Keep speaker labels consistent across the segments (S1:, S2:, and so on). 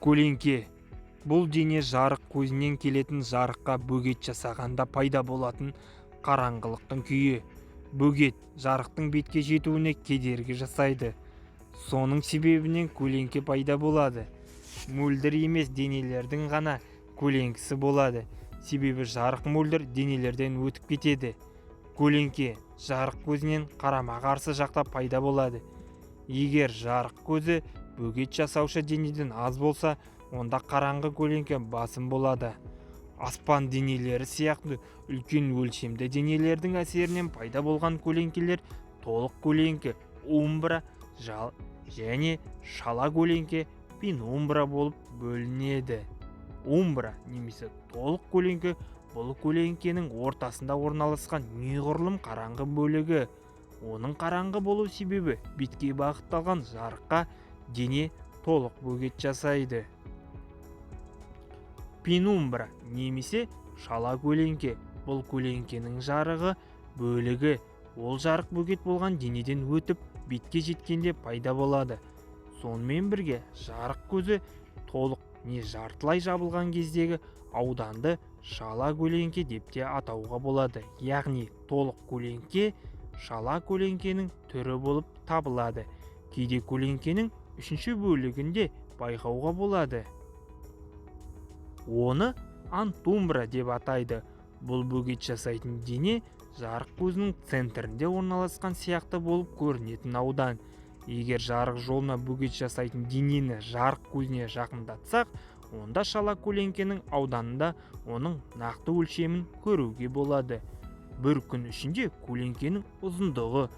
S1: Көлеңке бұл дене жарық көзінен келетін жарыққа бөгет жасағанда пайда болатын қараңғылықтың күйі. Бөгет жарықтың бетке жетуіне кедергі жасайды. Соның себебінен көлеңке пайда болады. Мөлдір емес денелердің ғана көлеңкесі болады. Себебі жарық мөлдір денелерден өтіп кетеді. Көлеңке жарық көзінен қарама-қарсы жақта пайда болады. Егер жарық көзі бөгет жасаушы денеден аз болса, онда қараңғы көлеңке басым болады. Аспан денелері сияқты үлкен өлшемді денелердің әсерінен пайда болған көлеңкелер толық көлеңке, умбра, және шала көлеңке, пенумбра болып бөлінеді. Умбра немесе толық көлеңке бұл көлеңкенің ортасында орналасқан неғұрлым қараңғы бөлігі. Оның қараңғы болу себебі бетке бағытталған жарыққа дене толық бөгет жасайды. Пенумбра немесе шала көлеңке бұл көлеңкенің жарығы бөлігі. Ол жарық бөгет болған денеден өтіп бетке жеткенде пайда болады. Сонымен бірге жарық көзі толық не жартылай жабылған кездегі ауданды шала көлеңке деп те атауға болады. Яғни толық көлеңке шала көлеңкенің түрі болып табылады. Кейде көлеңкенің үшінші бөлігінде байқауға болады. Оны антумбра деп атайды. Бұл бөгет жасайтын дене жарық көзінің центрінде орналасқан сияқты болып көрінетін аудан. Егер жарық жолына бөгет жасайтын денені жарық көзіне жақындатсақ, онда шала көлеңкенің ауданында оның нақты өлшемін көруге болады. Бір күн ішінде көлеңкенің ұзындығы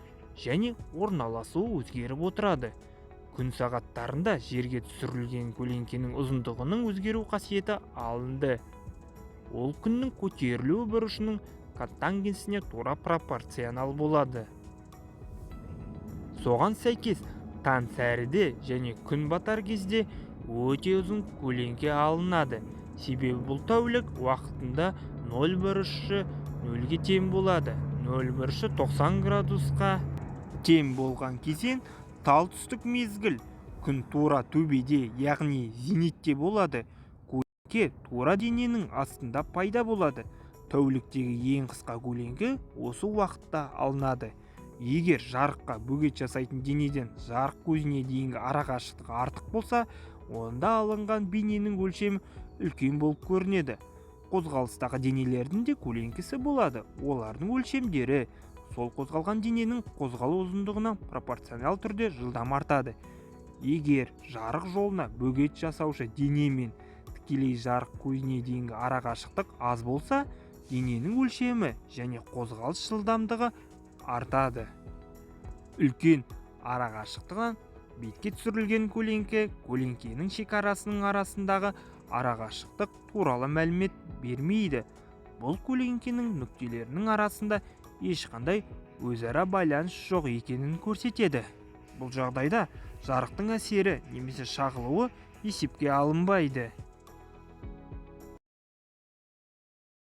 S1: және орналасуы өзгеріп отырады. Күн сағаттарында жерге түсірілген көлеңкенің ұзындығының өзгеру қасиеті алынды. Ол күннің көтерілу бұрышының котангенсіне тура пропорционал болады. Соған сәйкес таң сәріде және күн батар кезде өте ұзын көлеңке алынады. Себебі бұл тәулік уақытында 0 бұрышы 0-ге тең болады. 0 бұрышы 90 градусқа тең болған кезең тал түстік мезгіл. Күн тура төбеде, яғни зенитте болады. Көлеңке тура дененің астында пайда болады. Тәуліктегі ең қысқа көлеңке осы уақытта алынады. Егер жарыққа бөгет жасайтын денеден жарық көзіне дейінгі арақашықтық артық болса, онда алынған бейненің өлшемі үлкен болып көрінеді. Қозғалыстағы денелердің де көлеңкесі болады. Олардың өлшемдері сол қозғалған дененің қозғалу ұзындығына пропорционал түрде жылдам артады. Егер жарық жолына бөгет жасаушы дене мен тікелей жарық көзіне дейінгі арақашықтық аз болса, дененің өлшемі және қозғалыс жылдамдығы артады. Үлкен арақашықтықтан бетке түсірілген көлеңке көлеңкенің шекарасының арасындағы арақашықтық туралы мәлімет бермейді. Бұл көлеңкенің нүктелерінің арасында ешқандай өзара байланыс жоқ екенін көрсетеді. Бұл жағдайда жарықтың әсері немесе шағылуы есепке алынбайды.